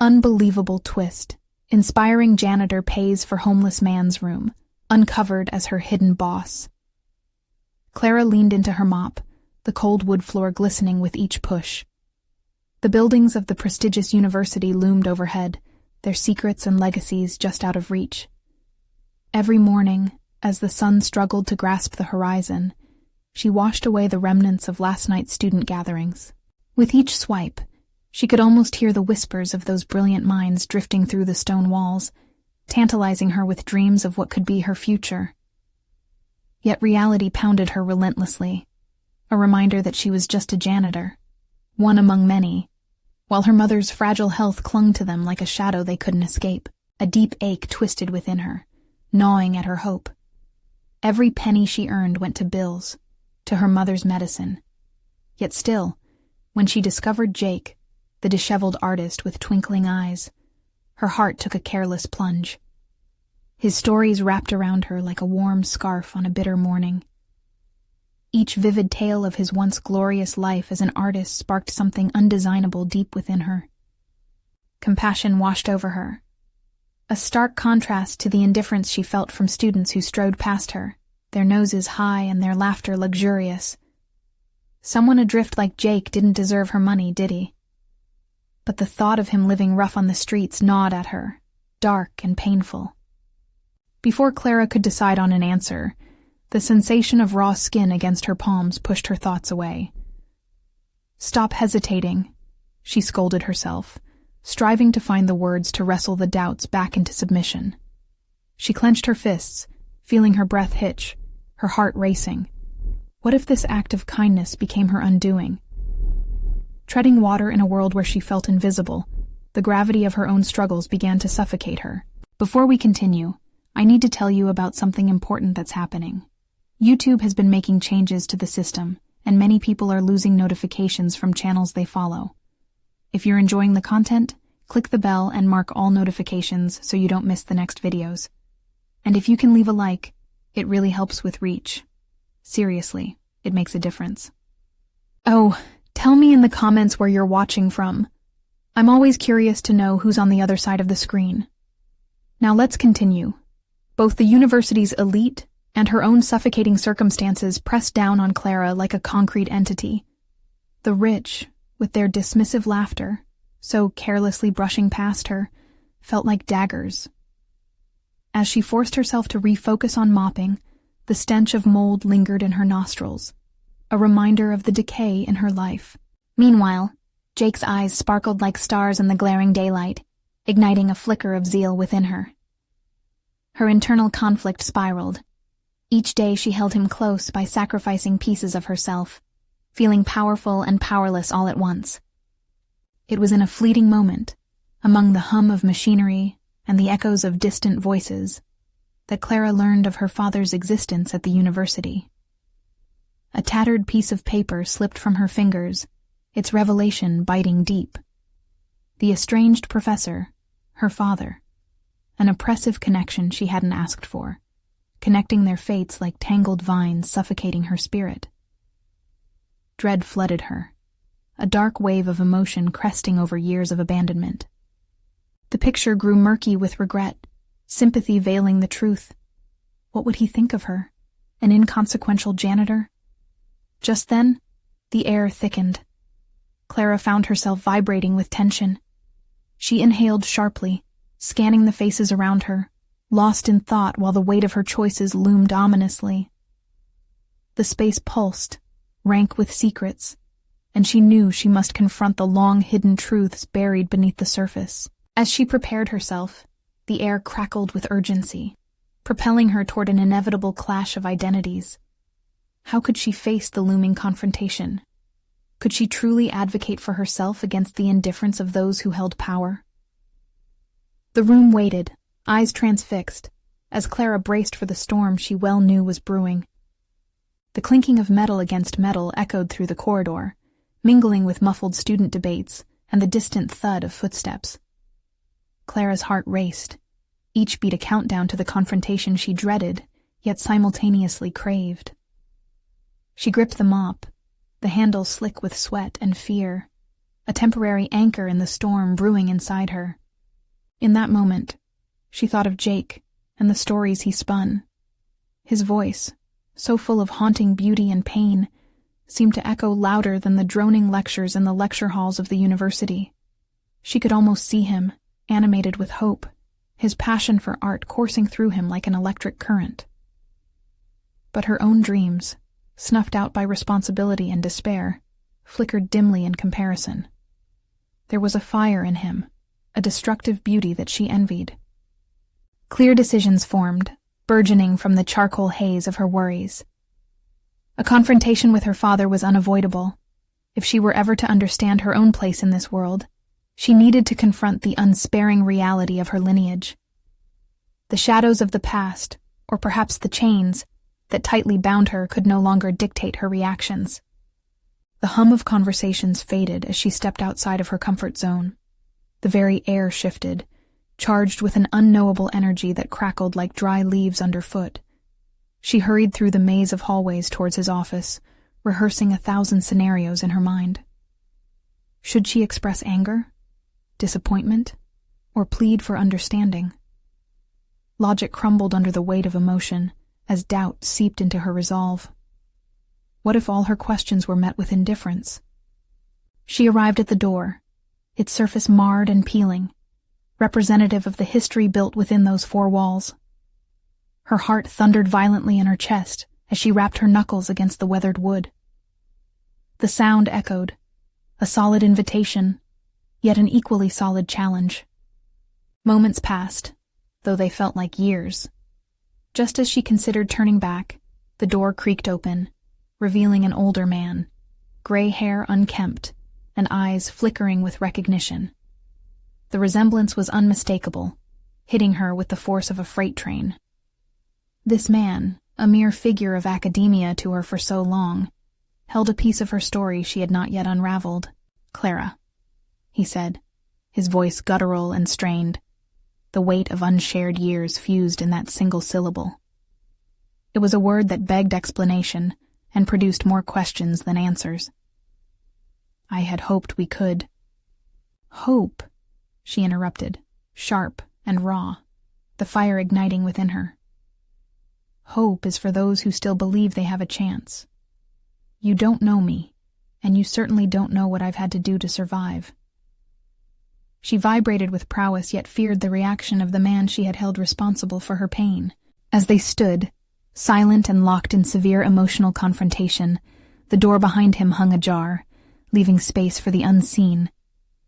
Unbelievable twist. Inspiring janitor pays for homeless man's room, uncovered as her hidden boss. Clara leaned into her mop, the cold wood floor glistening with each push. The buildings of the prestigious university loomed overhead, their secrets and legacies just out of reach. Every morning, as the sun struggled to grasp the horizon, she washed away the remnants of last night's student gatherings. With each swipe, she could almost hear the whispers of those brilliant minds drifting through the stone walls, tantalizing her with dreams of what could be her future. Yet reality pounded her relentlessly, a reminder that she was just a janitor, one among many, while her mother's fragile health clung to them like a shadow they couldn't escape. A deep ache twisted within her, gnawing at her hope. Every penny she earned went to bills, to her mother's medicine. Yet still, when she discovered Jake, the disheveled artist with twinkling eyes, her heart took a careless plunge. His stories wrapped around her like a warm scarf on a bitter morning. Each vivid tale of his once glorious life as an artist sparked something undesignable deep within her. Compassion washed over her, a stark contrast to the indifference she felt from students who strode past her, their noses high and their laughter luxurious. Someone adrift like Jake didn't deserve her money, did he? But the thought of him living rough on the streets gnawed at her, dark and painful. Before Clara could decide on an answer, the sensation of raw skin against her palms pushed her thoughts away. "Stop hesitating," she scolded herself, striving to find the words to wrestle the doubts back into submission. She clenched her fists, feeling her breath hitch, her heart racing. What if this act of kindness became her undoing? Treading water in a world where she felt invisible, the gravity of her own struggles began to suffocate her. Before we continue, I need to tell you about something important that's happening. YouTube has been making changes to the system, and many people are losing notifications from channels they follow. If you're enjoying the content, click the bell and mark all notifications so you don't miss the next videos. And if you can leave a like, it really helps with reach. Seriously, it makes a difference. Oh, tell me in the comments where you're watching from. I'm always curious to know who's on the other side of the screen. Now let's continue. Both the university's elite and her own suffocating circumstances pressed down on Clara like a concrete entity. The rich, with their dismissive laughter, so carelessly brushing past her, felt like daggers. As she forced herself to refocus on mopping, the stench of mold lingered in her nostrils, a reminder of the decay in her life. Meanwhile, Jake's eyes sparkled like stars in the glaring daylight, igniting a flicker of zeal within her. Her internal conflict spiraled. Each day she held him close by sacrificing pieces of herself, feeling powerful and powerless all at once. It was in a fleeting moment, among the hum of machinery and the echoes of distant voices, that Clara learned of her father's existence at the university. A tattered piece of paper slipped from her fingers, its revelation biting deep. The estranged professor, her father, an oppressive connection she hadn't asked for, connecting their fates like tangled vines suffocating her spirit. Dread flooded her, a dark wave of emotion cresting over years of abandonment. The picture grew murky with regret, sympathy veiling the truth. What would he think of her? An inconsequential janitor? Just then, the air thickened. Clara found herself vibrating with tension. She inhaled sharply, scanning the faces around her, lost in thought while the weight of her choices loomed ominously. The space pulsed, rank with secrets, and she knew she must confront the long-hidden truths buried beneath the surface. As she prepared herself, the air crackled with urgency, propelling her toward an inevitable clash of identities. How could she face the looming confrontation? Could she truly advocate for herself against the indifference of those who held power? The room waited, eyes transfixed, as Clara braced for the storm she well knew was brewing. The clinking of metal against metal echoed through the corridor, mingling with muffled student debates and the distant thud of footsteps. Clara's heart raced, each beat a countdown to the confrontation she dreaded, yet simultaneously craved. She gripped the mop, the handle slick with sweat and fear, a temporary anchor in the storm brewing inside her. In that moment, she thought of Jake and the stories he spun. His voice, so full of haunting beauty and pain, seemed to echo louder than the droning lectures in the lecture halls of the university. She could almost see him, animated with hope, his passion for art coursing through him like an electric current. But her own dreams, snuffed out by responsibility and despair, flickered dimly in comparison. There was a fire in him, a destructive beauty that she envied. Clear decisions formed, burgeoning from the charcoal haze of her worries. A confrontation with her father was unavoidable. If she were ever to understand her own place in this world, she needed to confront the unsparing reality of her lineage. The shadows of the past, or perhaps the chains, that tightly bound her could no longer dictate her reactions. The hum of conversations faded as she stepped outside of her comfort zone. The very air shifted, charged with an unknowable energy that crackled like dry leaves underfoot. She hurried through the maze of hallways towards his office, rehearsing 1,000 scenarios in her mind. Should she express anger, disappointment, or plead for understanding? Logic crumbled under the weight of emotion as doubt seeped into her resolve. What if all her questions were met with indifference? She arrived at the door, its surface marred and peeling, representative of the history built within those four walls. Her heart thundered violently in her chest as she rapped her knuckles against the weathered wood. The sound echoed, a solid invitation, yet an equally solid challenge. Moments passed, though they felt like years. Just as she considered turning back, the door creaked open, revealing an older man, gray hair unkempt, and eyes flickering with recognition. The resemblance was unmistakable, hitting her with the force of a freight train. This man, a mere figure of academia to her for so long, held a piece of her story she had not yet unraveled. "Clara," he said, his voice guttural and strained, the weight of unshared years fused in that single syllable. It was a word that begged explanation and produced more questions than answers. "I had hoped we could." "Hope," she interrupted, sharp and raw, the fire igniting within her. "Hope is for those who still believe they have a chance. You don't know me, and you certainly don't know what I've had to do to survive." She vibrated with prowess, yet feared the reaction of the man she had held responsible for her pain. As they stood, silent and locked in severe emotional confrontation, the door behind him hung ajar, leaving space for the unseen,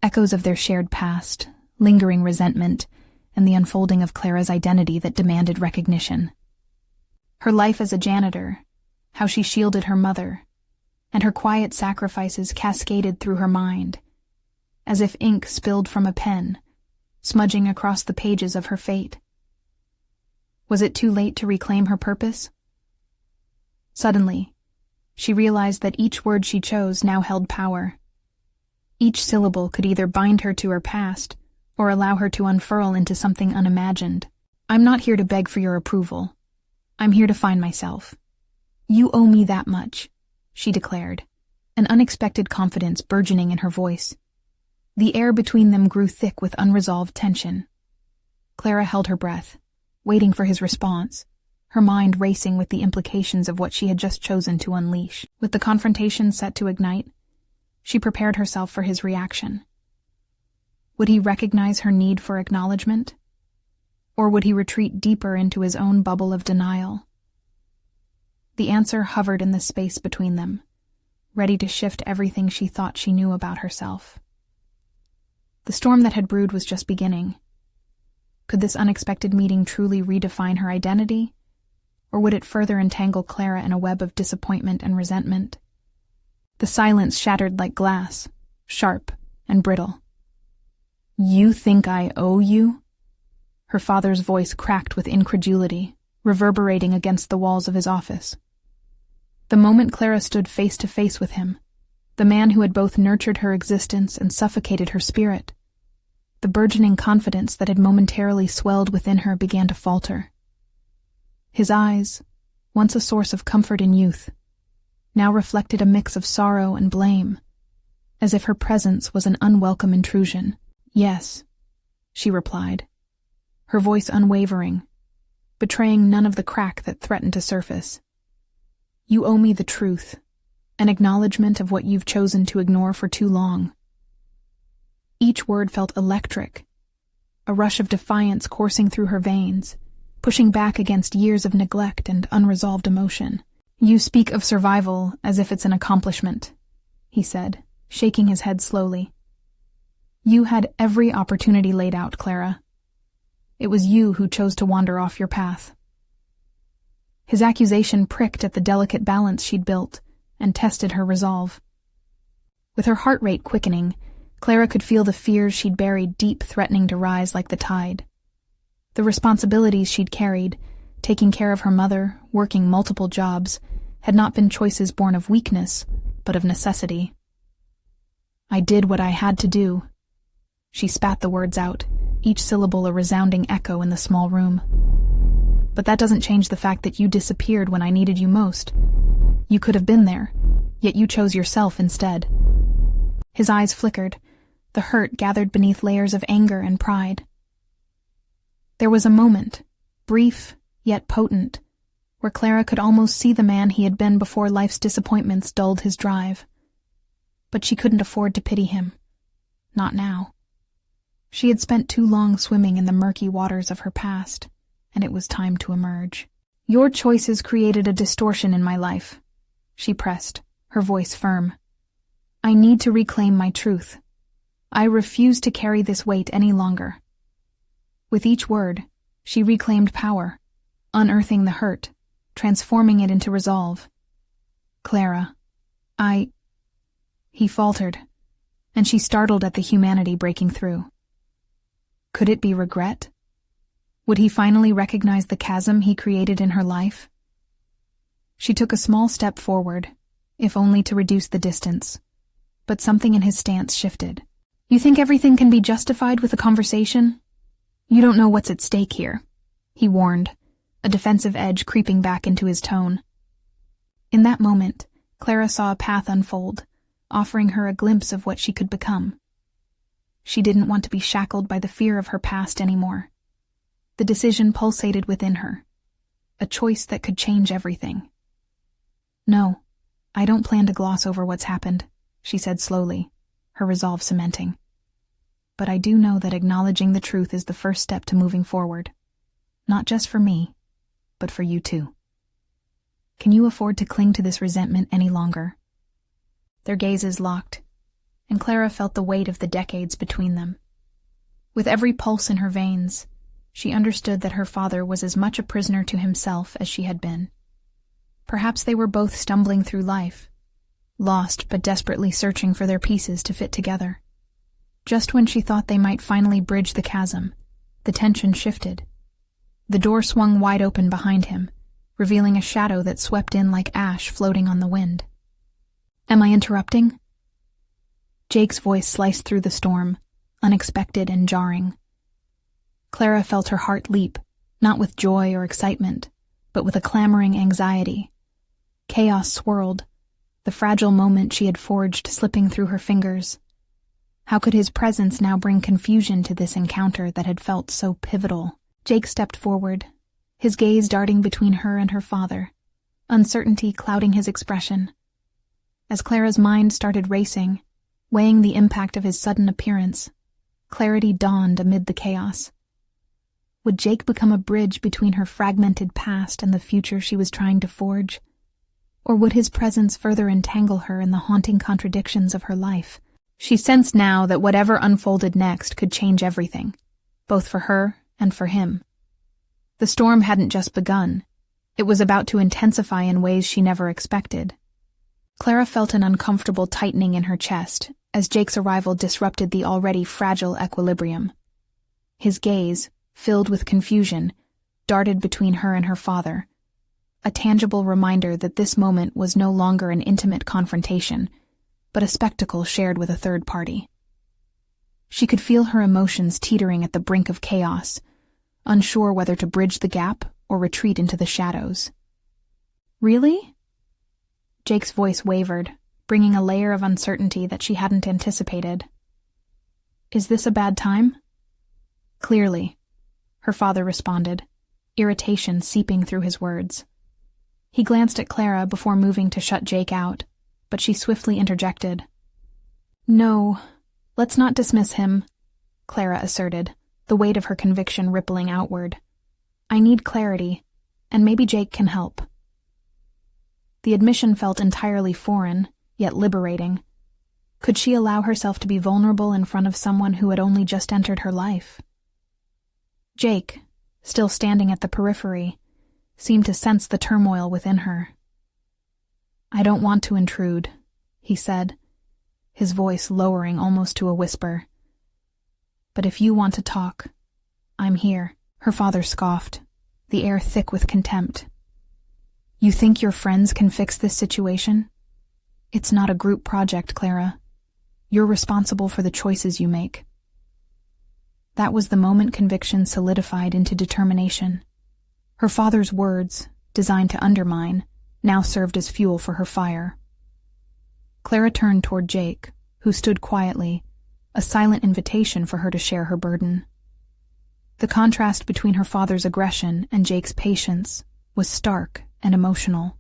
echoes of their shared past, lingering resentment, and the unfolding of Clara's identity that demanded recognition. Her life as a janitor, how she shielded her mother, and her quiet sacrifices cascaded through her mind, as if ink spilled from a pen, smudging across the pages of her fate. Was it too late to reclaim her purpose? Suddenly, she realized that each word she chose now held power. Each syllable could either bind her to her past or allow her to unfurl into something unimagined. "I'm not here to beg for your approval. I'm here to find myself. You owe me that much," she declared, an unexpected confidence burgeoning in her voice. The air between them grew thick with unresolved tension. Clara held her breath, waiting for his response, her mind racing with the implications of what she had just chosen to unleash. With the confrontation set to ignite, she prepared herself for his reaction. Would he recognize her need for acknowledgement? Or would he retreat deeper into his own bubble of denial? The answer hovered in the space between them, ready to shift everything she thought she knew about herself. The storm that had brewed was just beginning. Could this unexpected meeting truly redefine her identity, or would it further entangle Clara in a web of disappointment and resentment? The silence shattered like glass, sharp and brittle. "You think I owe you?" Her father's voice cracked with incredulity, reverberating against the walls of his office. The moment Clara stood face to face with him, the man who had both nurtured her existence and suffocated her spirit, the burgeoning confidence that had momentarily swelled within her began to falter. His eyes, once a source of comfort in youth, now reflected a mix of sorrow and blame, as if her presence was an unwelcome intrusion. "Yes," she replied, her voice unwavering, betraying none of the crack that threatened to surface. "You owe me the truth, an acknowledgement of what you've chosen to ignore for too long." Each word felt electric, a rush of defiance coursing through her veins, pushing back against years of neglect and unresolved emotion. "You speak of survival as if it's an accomplishment," he said, shaking his head slowly. "You had every opportunity laid out, Clara. It was you who chose to wander off your path." His accusation pricked at the delicate balance she'd built and tested her resolve. With her heart rate quickening, Clara could feel the fears she'd buried deep threatening to rise like the tide. The responsibilities she'd carried, taking care of her mother, working multiple jobs, had not been choices born of weakness, but of necessity. "I did what I had to do." She spat the words out, each syllable a resounding echo in the small room. "But that doesn't change the fact that you disappeared when I needed you most. You could have been there, yet you chose yourself instead." His eyes flickered, the hurt gathered beneath layers of anger and pride. There was a moment, brief yet potent, where Clara could almost see the man he had been before life's disappointments dulled his drive. But she couldn't afford to pity him. Not now. She had spent too long swimming in the murky waters of her past, and it was time to emerge. "Your choices created a distortion in my life," she pressed, her voice firm. "I need to reclaim my truth. I refuse to carry this weight any longer." With each word, she reclaimed power, unearthing the hurt, transforming it into resolve. "Clara, He faltered, and she startled at the humanity breaking through. Could it be regret? Would he finally recognize the chasm he created in her life? She took a small step forward, if only to reduce the distance, but something in his stance shifted. "You think everything can be justified with a conversation? You don't know what's at stake here," he warned, a defensive edge creeping back into his tone. In that moment, Clara saw a path unfold, offering her a glimpse of what she could become. She didn't want to be shackled by the fear of her past anymore. The decision pulsated within her, a choice that could change everything. "No, I don't plan to gloss over what's happened," she said slowly, her resolve cementing. "But I do know that acknowledging the truth is the first step to moving forward. Not just for me, but for you too. Can you afford to cling to this resentment any longer?" Their gazes locked, and Clara felt the weight of the decades between them. With every pulse in her veins, she understood that her father was as much a prisoner to himself as she had been. Perhaps they were both stumbling through life, lost but desperately searching for their pieces to fit together. Just when she thought they might finally bridge the chasm, the tension shifted. The door swung wide open behind him, revealing a shadow that swept in like ash floating on the wind. "Am I interrupting?" Jake's voice sliced through the storm, unexpected and jarring. Clara felt her heart leap, not with joy or excitement, but with a clamoring anxiety. Chaos swirled, the fragile moment she had forged slipping through her fingers. How could his presence now bring confusion to this encounter that had felt so pivotal? Jake stepped forward, his gaze darting between her and her father, uncertainty clouding his expression. As Clara's mind started racing, weighing the impact of his sudden appearance, clarity dawned amid the chaos. Would Jake become a bridge between her fragmented past and the future she was trying to forge? Or would his presence further entangle her in the haunting contradictions of her life? She sensed now that whatever unfolded next could change everything, both for her and for him. The storm hadn't just begun. It was about to intensify in ways she never expected. Clara felt an uncomfortable tightening in her chest as Jake's arrival disrupted the already fragile equilibrium. His gaze, filled with confusion, darted between her and her father, a tangible reminder that this moment was no longer an intimate confrontation, but a spectacle shared with a third party. She could feel her emotions teetering at the brink of chaos, unsure whether to bridge the gap or retreat into the shadows. "Really?" Jake's voice wavered, bringing a layer of uncertainty that she hadn't anticipated. "Is this a bad time?" "Clearly," her father responded, irritation seeping through his words. He glanced at Clara before moving to shut Jake out, but she swiftly interjected. "No, let's not dismiss him," Clara asserted, the weight of her conviction rippling outward. "I need clarity, and maybe Jake can help." The admission felt entirely foreign, yet liberating. Could she allow herself to be vulnerable in front of someone who had only just entered her life? Jake, still standing at the periphery, seemed to sense the turmoil within her. "I don't want to intrude," he said, his voice lowering almost to a whisper. "But if you want to talk, I'm here." Her father scoffed, the air thick with contempt. "You think your friends can fix this situation? It's not a group project, Clara. You're responsible for the choices you make." That was the moment conviction solidified into determination. Her father's words, designed to undermine, now served as fuel for her fire. Clara turned toward Jake, who stood quietly, a silent invitation for her to share her burden. The contrast between her father's aggression and Jake's patience was stark and emotional.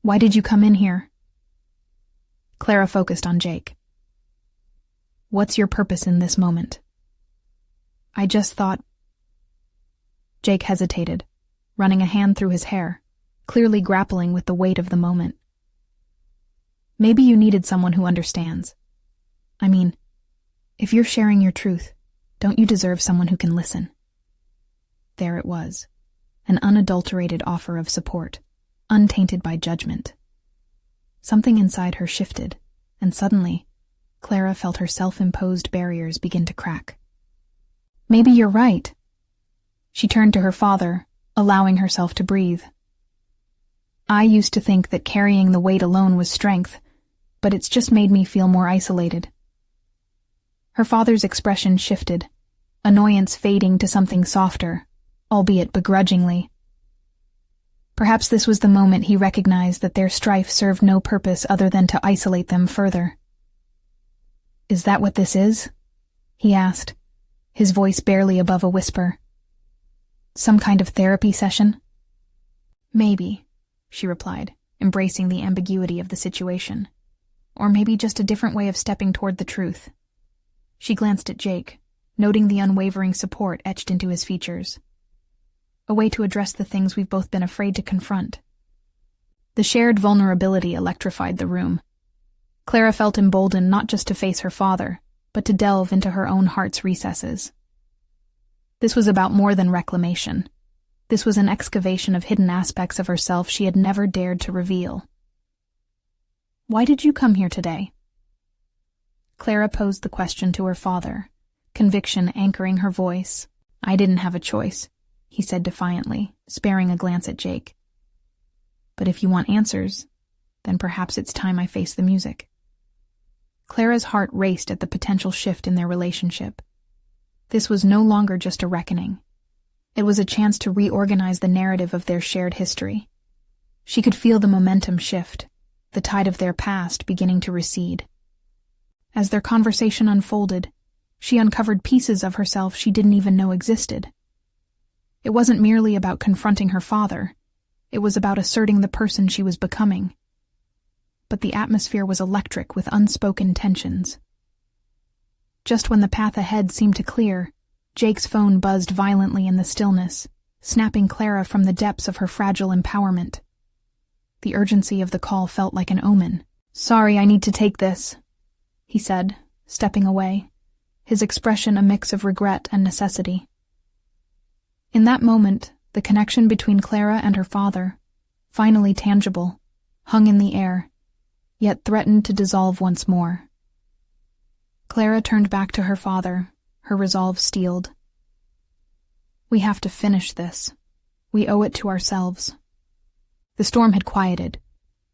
"Why did you come in here?" Clara focused on Jake. "What's your purpose in this moment?" "I just thought—" Jake hesitated, running a hand through his hair, clearly grappling with the weight of the moment. "Maybe you needed someone who understands. I mean, if you're sharing your truth, don't you deserve someone who can listen?" There it was, an unadulterated offer of support, untainted by judgment. Something inside her shifted, and suddenly, Clara felt her self-imposed barriers begin to crack. "Maybe you're right." She turned to her father, allowing herself to breathe. "I used to think that carrying the weight alone was strength, but it's just made me feel more isolated." Her father's expression shifted, annoyance fading to something softer, albeit begrudgingly. Perhaps this was the moment he recognized that their strife served no purpose other than to isolate them further. "Is that what this is?" he asked, his voice barely above a whisper. "Some kind of therapy session?" "Maybe," she replied, embracing the ambiguity of the situation. "Or maybe just a different way of stepping toward the truth." She glanced at Jake, noting the unwavering support etched into his features. A way to address the things we've both been afraid to confront. The shared vulnerability electrified the room. Clara felt emboldened not just to face her father, but to delve into her own heart's recesses. This was about more than reclamation. This was an excavation of hidden aspects of herself she had never dared to reveal. "Why did you come here today?" Clara posed the question to her father, conviction anchoring her voice. "I didn't have a choice," he said defiantly, sparing a glance at Jake. "But if you want answers, then perhaps it's time I face the music." Clara's heart raced at the potential shift in their relationship. This was no longer just a reckoning. It was a chance to reorganize the narrative of their shared history. She could feel the momentum shift, the tide of their past beginning to recede. As their conversation unfolded, she uncovered pieces of herself she didn't even know existed. It wasn't merely about confronting her father. It was about asserting the person she was becoming. But the atmosphere was electric with unspoken tensions. Just when the path ahead seemed to clear, Jake's phone buzzed violently in the stillness, snapping Clara from the depths of her fragile empowerment. The urgency of the call felt like an omen. "Sorry, I need to take this," he said, stepping away, his expression a mix of regret and necessity. In that moment, the connection between Clara and her father, finally tangible, hung in the air, yet threatened to dissolve once more. Clara turned back to her father, her resolve steeled. "We have to finish this. We owe it to ourselves." The storm had quieted,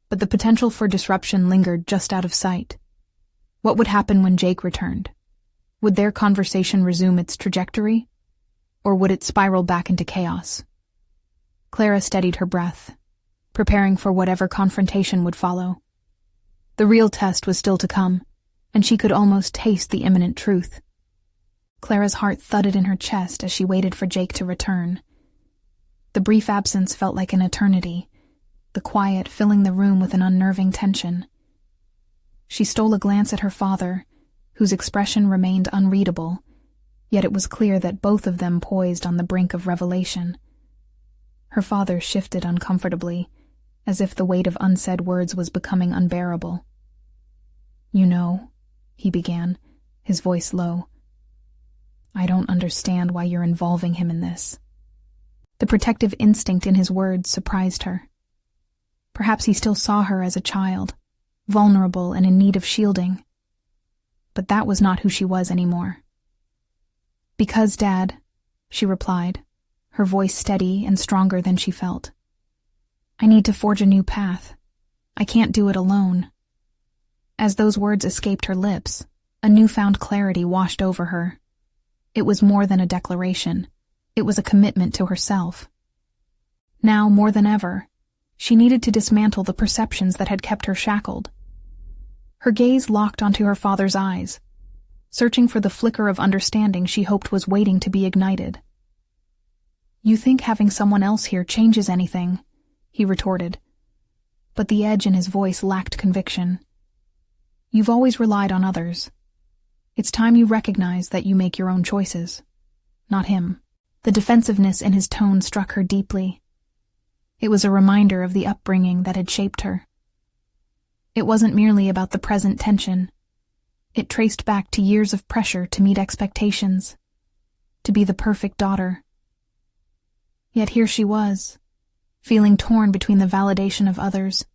but the potential for disruption lingered just out of sight. What would happen when Jake returned? Would their conversation resume its trajectory? Or would it spiral back into chaos? Clara steadied her breath, preparing for whatever confrontation would follow. The real test was still to come, and she could almost taste the imminent truth. Clara's heart thudded in her chest as she waited for Jake to return. The brief absence felt like an eternity, the quiet filling the room with an unnerving tension. She stole a glance at her father, whose expression remained unreadable, yet it was clear that both of them poised on the brink of revelation. Her father shifted uncomfortably, as if the weight of unsaid words was becoming unbearable. "You know," he began, his voice low, "I don't understand why you're involving him in this." The protective instinct in his words surprised her. Perhaps he still saw her as a child, vulnerable and in need of shielding. But that was not who she was anymore. "Because, Dad," she replied, her voice steady and stronger than she felt. "I need to forge a new path. I can't do it alone." As those words escaped her lips, a newfound clarity washed over her. It was more than a declaration. It was a commitment to herself. Now, more than ever, she needed to dismantle the perceptions that had kept her shackled. Her gaze locked onto her father's eyes, searching for the flicker of understanding she hoped was waiting to be ignited. "You think having someone else here changes anything," he retorted, but the edge in his voice lacked conviction. "You've always relied on others. It's time you recognize that you make your own choices, not him." The defensiveness in his tone struck her deeply. It was a reminder of the upbringing that had shaped her. It wasn't merely about the present tension. It traced back to years of pressure to meet expectations, to be the perfect daughter. Yet here she was, feeling torn between the validation of others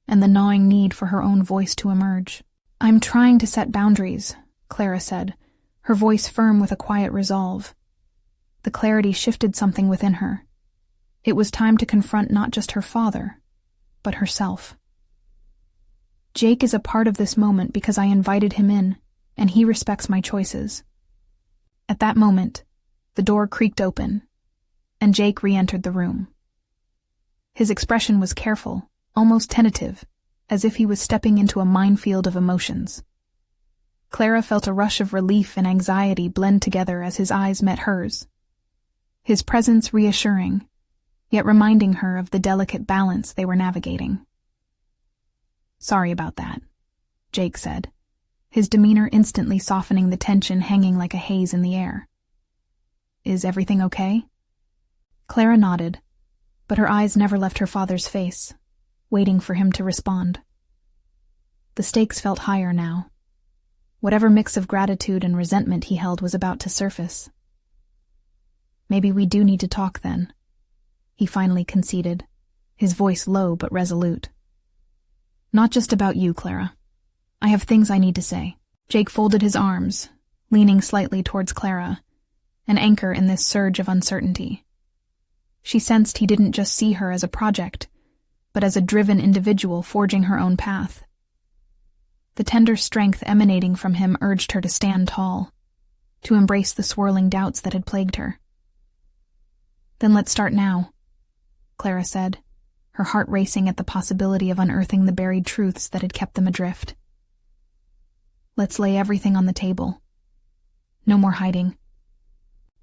and the gnawing need for her own voice to emerge. "I'm trying to set boundaries," Clara said, her voice firm with a quiet resolve. The clarity shifted something within her. It was time to confront not just her father, but herself. "Jake is a part of this moment because I invited him in, and he respects my choices." At that moment, the door creaked open, and Jake re-entered the room. His expression was careful, almost tentative, as if he was stepping into a minefield of emotions. Clara felt a rush of relief and anxiety blend together as his eyes met hers. His presence reassuring, yet reminding her of the delicate balance they were navigating. "Sorry about that," Jake said, his demeanor instantly softening the tension hanging like a haze in the air. "Is everything okay?" Clara nodded, but her eyes never left her father's face, waiting for him to respond. The stakes felt higher now. Whatever mix of gratitude and resentment he held was about to surface. "Maybe we do need to talk then," he finally conceded, his voice low but resolute. "Not just about you, Clara. I have things I need to say." Jake folded his arms, leaning slightly towards Clara, an anchor in this surge of uncertainty. She sensed he didn't just see her as a project, but as a driven individual forging her own path. The tender strength emanating from him urged her to stand tall, to embrace the swirling doubts that had plagued her. "Then let's start now," Clara said, her heart racing at the possibility of unearthing the buried truths that had kept them adrift. "Let's lay everything on the table. No more hiding."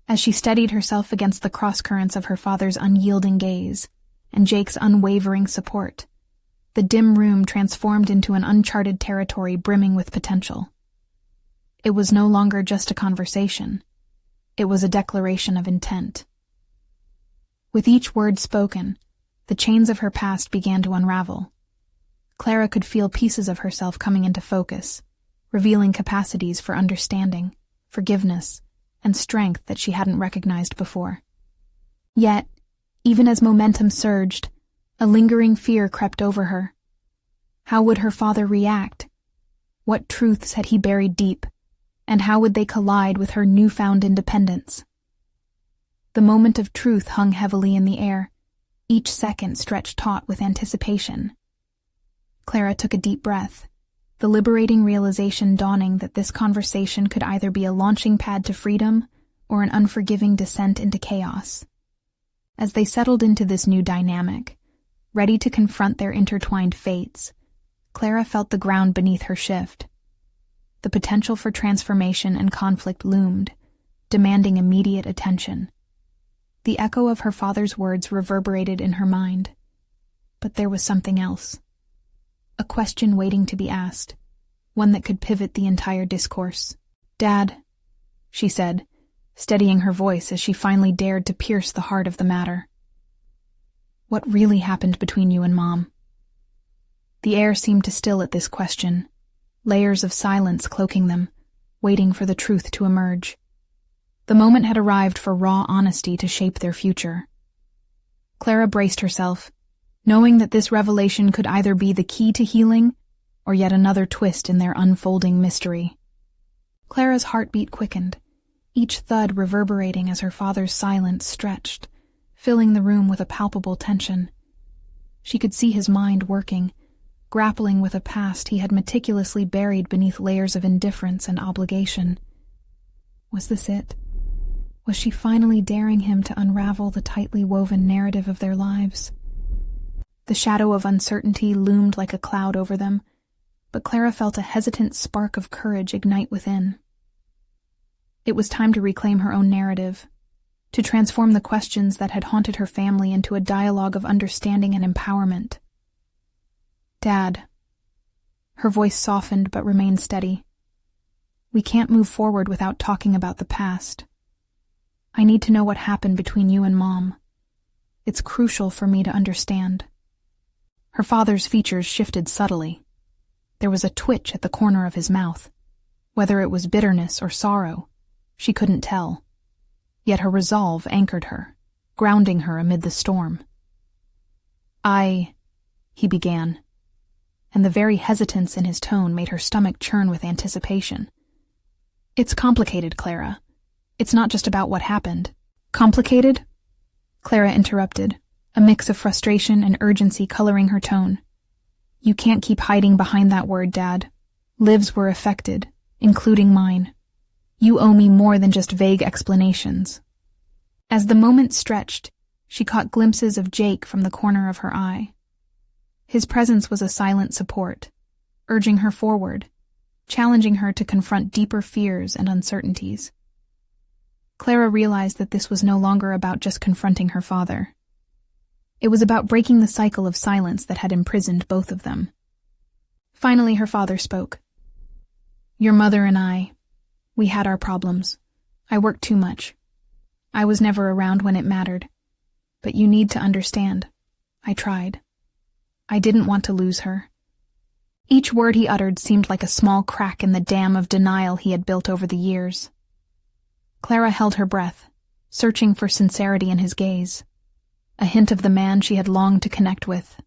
As she steadied herself against the cross-currents of her father's unyielding gaze and Jake's unwavering support, the dim room transformed into an uncharted territory brimming with potential. It was no longer just a conversation. It was a declaration of intent. With each word spoken, the chains of her past began to unravel. Clara could feel pieces of herself coming into focus, revealing capacities for understanding, forgiveness, and strength that she hadn't recognized before. Yet, even as momentum surged, a lingering fear crept over her. How would her father react? What truths had he buried deep, and how would they collide with her newfound independence? The moment of truth hung heavily in the air, each second stretched taut with anticipation. Clara took a deep breath, the liberating realization dawning that this conversation could either be a launching pad to freedom or an unforgiving descent into chaos. As they settled into this new dynamic, ready to confront their intertwined fates, Clara felt the ground beneath her shift. The potential for transformation and conflict loomed, demanding immediate attention. The echo of her father's words reverberated in her mind. But there was something else. A question waiting to be asked, one that could pivot the entire discourse. "Dad," she said, steadying her voice as she finally dared to pierce the heart of the matter. "What really happened between you and Mom?" The air seemed to still at this question, layers of silence cloaking them, waiting for the truth to emerge. The moment had arrived for raw honesty to shape their future. Clara braced herself, knowing that this revelation could either be the key to healing or yet another twist in their unfolding mystery. Clara's heartbeat quickened, each thud reverberating as her father's silence stretched, filling the room with a palpable tension. She could see his mind working, grappling with a past he had meticulously buried beneath layers of indifference and obligation. Was this it? Was she finally daring him to unravel the tightly woven narrative of their lives? The shadow of uncertainty loomed like a cloud over them, but Clara felt a hesitant spark of courage ignite within. It was time to reclaim her own narrative, to transform the questions that had haunted her family into a dialogue of understanding and empowerment. "Dad." Her voice softened but remained steady. "We can't move forward without talking about the past. I need to know what happened between you and Mom. It's crucial for me to understand." Her father's features shifted subtly. There was a twitch at the corner of his mouth. Whether it was bitterness or sorrow, she couldn't tell. Yet her resolve anchored her, grounding her amid the storm. He began, and the very hesitance in his tone made her stomach churn with anticipation. "It's complicated, Clara. It's not just about what happened." "Complicated?" Clara interrupted, a mix of frustration and urgency coloring her tone. "You can't keep hiding behind that word, Dad. Lives were affected, including mine. You owe me more than just vague explanations." As the moment stretched, she caught glimpses of Jake from the corner of her eye. His presence was a silent support, urging her forward, challenging her to confront deeper fears and uncertainties. Clara realized that this was no longer about just confronting her father. It was about breaking the cycle of silence that had imprisoned both of them. Finally, her father spoke. "Your mother and we had our problems. I worked too much. I was never around when it mattered. But you need to understand. I tried. I didn't want to lose her." Each word he uttered seemed like a small crack in the dam of denial he had built over the years. Clara held her breath, searching for sincerity in his gaze, a hint of the man she had longed to connect with.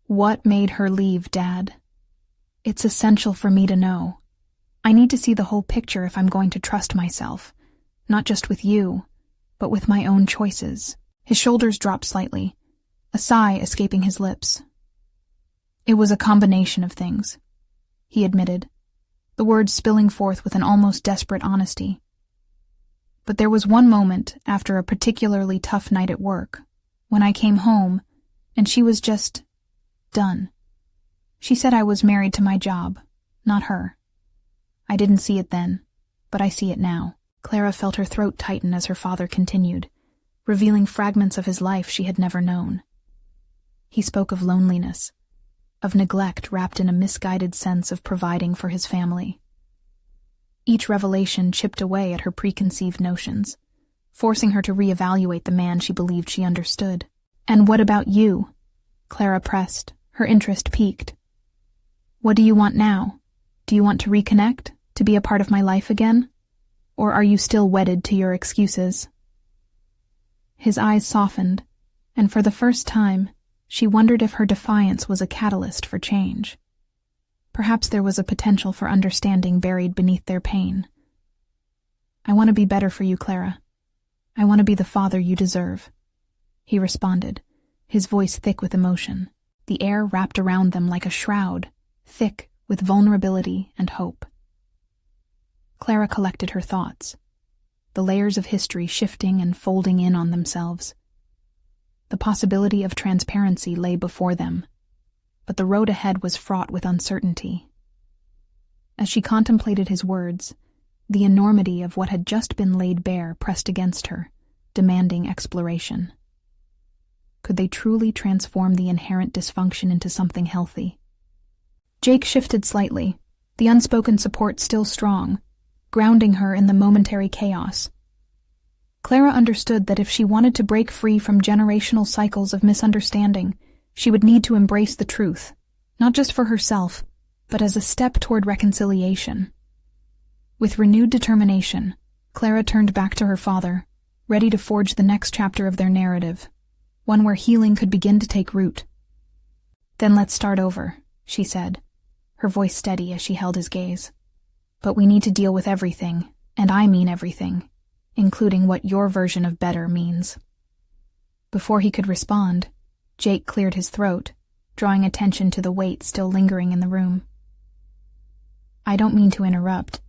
"What made her leave, Dad? It's essential for me to know. I need to see the whole picture if I'm going to trust myself, not just with you, but with my own choices." His shoulders dropped slightly, a sigh escaping his lips. "It was a combination of things," he admitted, the words spilling forth with an almost desperate honesty. "But there was one moment after a particularly tough night at work, when I came home, and she was just done. She said I was married to my job, not her. I didn't see it then, but I see it now." Clara felt her throat tighten as her father continued, revealing fragments of his life she had never known. He spoke of loneliness, of neglect wrapped in a misguided sense of providing for his family. Each revelation chipped away at her preconceived notions, forcing her to reevaluate the man she believed she understood. "And what about you?" Clara pressed, her interest piqued. "What do you want now? Do you want to reconnect, to be a part of my life again? Or are you still wedded to your excuses?" His eyes softened, and for the first time, she wondered if her defiance was a catalyst for change. Perhaps there was a potential for understanding buried beneath their pain. "I want to be better for you, Clara. I want to be the father you deserve," he responded, his voice thick with emotion. The air wrapped around them like a shroud, thick with vulnerability and hope. Clara collected her thoughts, the layers of history shifting and folding in on themselves. The possibility of transparency lay before them, but the road ahead was fraught with uncertainty. As she contemplated his words, the enormity of what had just been laid bare pressed against her, demanding exploration. Could they truly transform the inherent dysfunction into something healthy? Jake shifted slightly, the unspoken support still strong, grounding her in the momentary chaos. Clara understood that if she wanted to break free from generational cycles of misunderstanding, she would need to embrace the truth, not just for herself, but as a step toward reconciliation. With renewed determination, Clara turned back to her father, ready to forge the next chapter of their narrative, one where healing could begin to take root. "Then let's start over," she said, her voice steady as she held his gaze. "But we need to deal with everything, and I mean everything, including what your version of better means." Before he could respond, Jake cleared his throat, drawing attention to the weight still lingering in the room. "I don't mean to interrupt,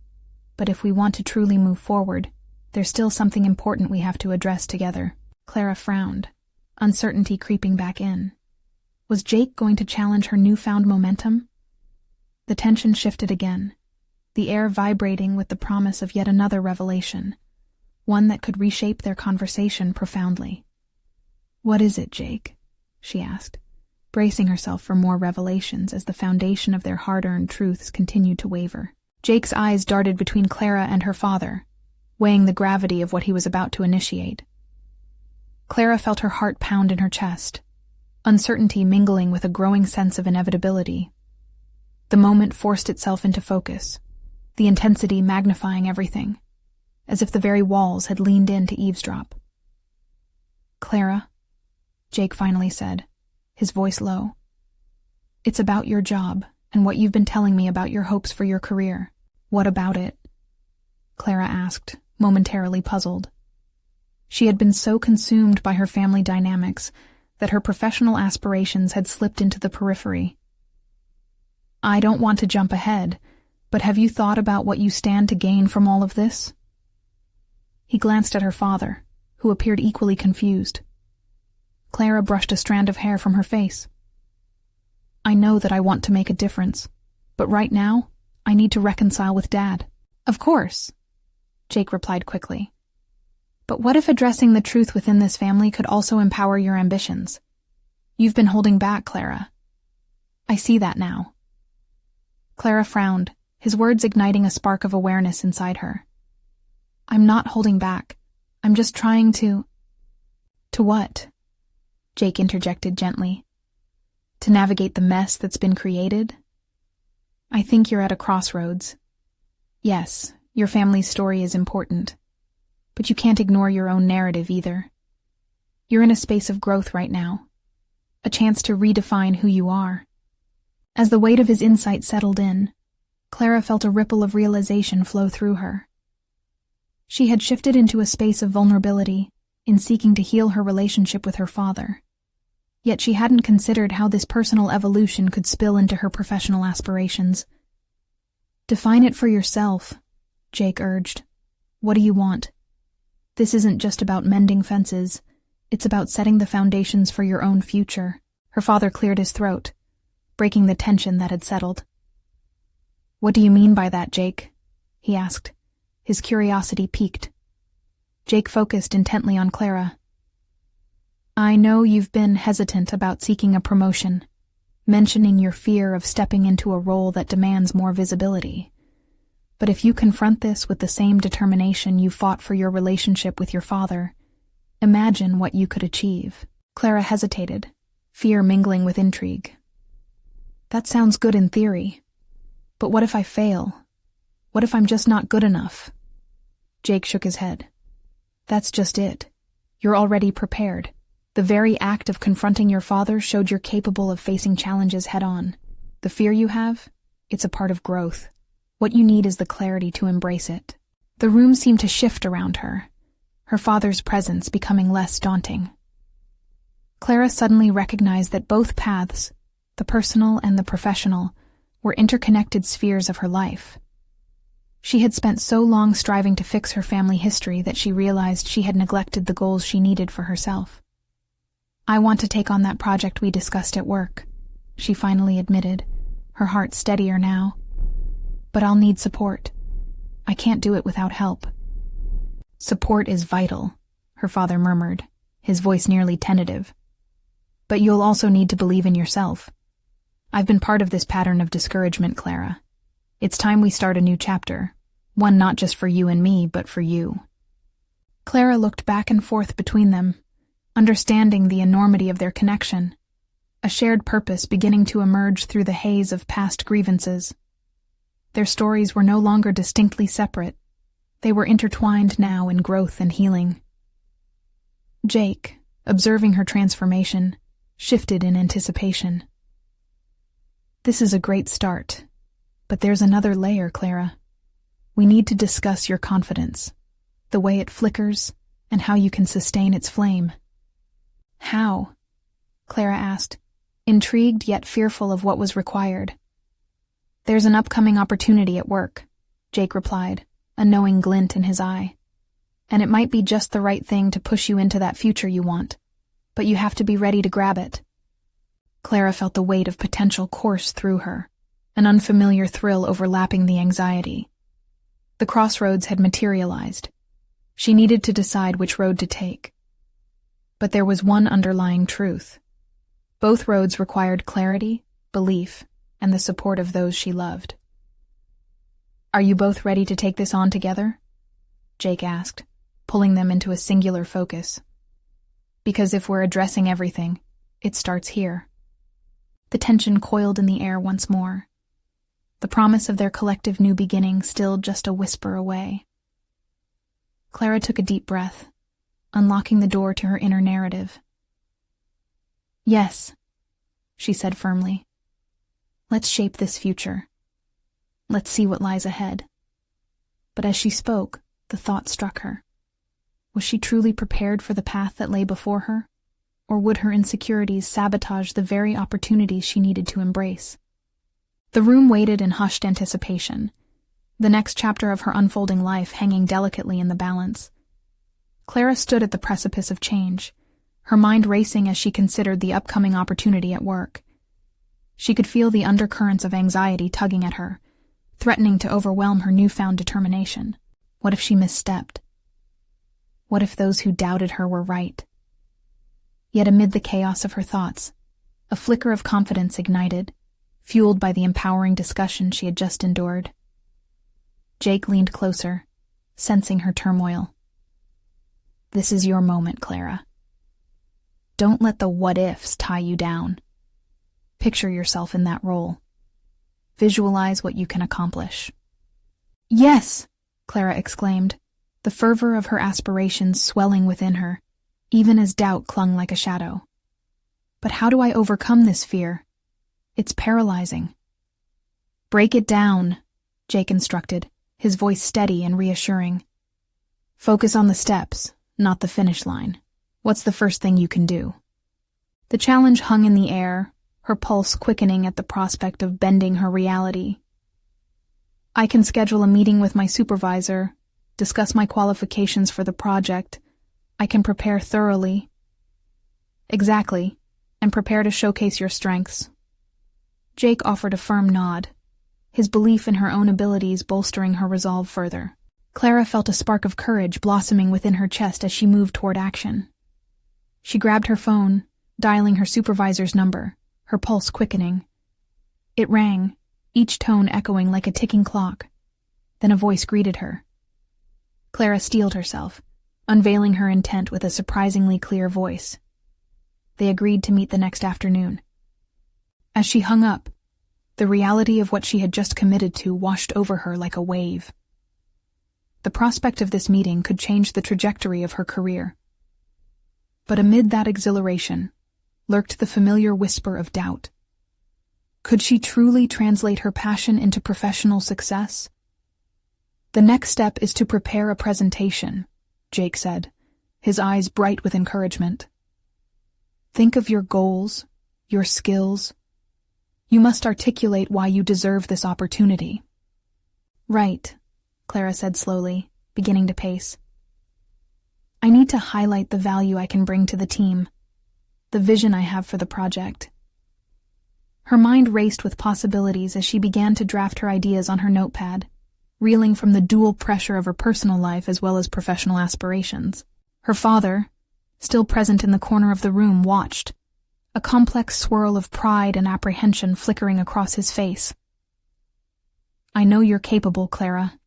but if we want to truly move forward, there's still something important we have to address together." Clara frowned, uncertainty creeping back in. Was Jake going to challenge her newfound momentum? The tension shifted again, the air vibrating with the promise of yet another revelation, one that could reshape their conversation profoundly. "What is it, Jake?" she asked, bracing herself for more revelations as the foundation of their hard-earned truths continued to waver. Jake's eyes darted between Clara and her father, weighing the gravity of what he was about to initiate. Clara felt her heart pound in her chest, uncertainty mingling with a growing sense of inevitability. The moment forced itself into focus, the intensity magnifying everything, as if the very walls had leaned in to eavesdrop. "Clara," Jake finally said, his voice low, "it's about your job and what you've been telling me about your hopes for your career." "What about it?" Clara asked, momentarily puzzled. She had been so consumed by her family dynamics that her professional aspirations had slipped into the periphery. "I don't want to jump ahead, but have you thought about what you stand to gain from all of this?" He glanced at her father, who appeared equally confused. Clara brushed a strand of hair from her face. "I know that I want to make a difference, but right now, I need to reconcile with Dad." "Of course," Jake replied quickly. "But what if addressing the truth within this family could also empower your ambitions? You've been holding back, Clara. I see that now." Clara frowned, his words igniting a spark of awareness inside her. "I'm not holding back. I'm just trying to—" "To what?" Jake interjected gently. "To navigate the mess that's been created? I think you're at a crossroads. Yes, your family's story is important, but you can't ignore your own narrative either. You're in a space of growth right now, a chance to redefine who you are." As the weight of his insight settled in, Clara felt a ripple of realization flow through her. She had shifted into a space of vulnerability in seeking to heal her relationship with her father. Yet she hadn't considered how this personal evolution could spill into her professional aspirations. "Define it for yourself," Jake urged. "What do you want? This isn't just about mending fences. It's about setting the foundations for your own future." Her father cleared his throat, breaking the tension that had settled. "What do you mean by that, Jake?" he asked, his curiosity piqued. Jake focused intently on Clara. "I know you've been hesitant about seeking a promotion, mentioning your fear of stepping into a role that demands more visibility. But if you confront this with the same determination you fought for your relationship with your father, imagine what you could achieve." Clara hesitated, fear mingling with intrigue. "That sounds good in theory. But what if I fail? What if I'm just not good enough?" Jake shook his head. "That's just it. You're already prepared. The very act of confronting your father showed you're capable of facing challenges head-on. The fear you have, it's a part of growth. What you need is the clarity to embrace it." The room seemed to shift around her, her father's presence becoming less daunting. Clara suddenly recognized that both paths, the personal and the professional, were interconnected spheres of her life. She had spent so long striving to fix her family history that she realized she had neglected the goals she needed for herself. "I want to take on that project we discussed at work," she finally admitted, her heart steadier now. But I'll need support. I can't do it without help. Support is vital, her father murmured, his voice nearly tentative. But you'll also need to believe in yourself. I've been part of this pattern of discouragement, Clara. It's time we start a new chapter, one not just for you and me, but for you. Clara looked back and forth between them, understanding the enormity of their connection, a shared purpose beginning to emerge through the haze of past grievances. Their stories were no longer distinctly separate. They were intertwined now in growth and healing. Jake, observing her transformation, shifted in anticipation. This is a great start, but there's another layer, Clara. We need to discuss your confidence, the way it flickers, and how you can sustain its flame. How? Clara asked, intrigued yet fearful of what was required. There's an upcoming opportunity at work, Jake replied, a knowing glint in his eye. And it might be just the right thing to push you into that future you want, but you have to be ready to grab it. Clara felt the weight of potential course through her, an unfamiliar thrill overlapping the anxiety. The crossroads had materialized. She needed to decide which road to take. But there was one underlying truth. Both roads required clarity, belief, and the support of those she loved. Are you both ready to take this on together? Jake asked, pulling them into a singular focus. Because if we're addressing everything, it starts here. The tension coiled in the air once more. The promise of their collective new beginning still just a whisper away. Clara took a deep breath, unlocking the door to her inner narrative. Yes, she said firmly. Let's shape this future. Let's see what lies ahead. But as she spoke, the thought struck her. Was she truly prepared for the path that lay before her? Or would her insecurities sabotage the very opportunities she needed to embrace? The room waited in hushed anticipation, the next chapter of her unfolding life hanging delicately in the balance. Clara stood at the precipice of change, her mind racing as she considered the upcoming opportunity at work. She could feel the undercurrents of anxiety tugging at her, threatening to overwhelm her newfound determination. What if she misstepped? What if those who doubted her were right? Yet amid the chaos of her thoughts, a flicker of confidence ignited, fueled by the empowering discussion she had just endured. Jake leaned closer, sensing her turmoil. This is your moment, Clara. Don't let the what-ifs tie you down. Picture yourself in that role. Visualize what you can accomplish. Yes, Clara exclaimed, the fervor of her aspirations swelling within her, even as doubt clung like a shadow. But how do I overcome this fear? It's paralyzing. Break it down, Jake instructed, his voice steady and reassuring. Focus on the steps, not the finish line. What's the first thing you can do? The challenge hung in the air, her pulse quickening at the prospect of bending her reality. I can schedule a meeting with my supervisor, discuss my qualifications for the project. I can prepare thoroughly. Exactly, and prepare to showcase your strengths. Jake offered a firm nod, his belief in her own abilities bolstering her resolve further. Clara felt a spark of courage blossoming within her chest as she moved toward action. She grabbed her phone, dialing her supervisor's number, her pulse quickening. It rang, each tone echoing like a ticking clock. Then a voice greeted her. Clara steeled herself, unveiling her intent with a surprisingly clear voice. They agreed to meet the next afternoon. As she hung up, the reality of what she had just committed to washed over her like a wave. The prospect of this meeting could change the trajectory of her career. But amid that exhilaration lurked the familiar whisper of doubt. Could she truly translate her passion into professional success? The next step is to prepare a presentation, Jake said, his eyes bright with encouragement. Think of your goals, your skills. You must articulate why you deserve this opportunity. Right, Clara said slowly, beginning to pace. I need to highlight the value I can bring to the team, the vision I have for the project. Her mind raced with possibilities as she began to draft her ideas on her notepad, reeling from the dual pressure of her personal life as well as professional aspirations. Her father, still present in the corner of the room, watched, a complex swirl of pride and apprehension flickering across his face. "I know you're capable, Clara.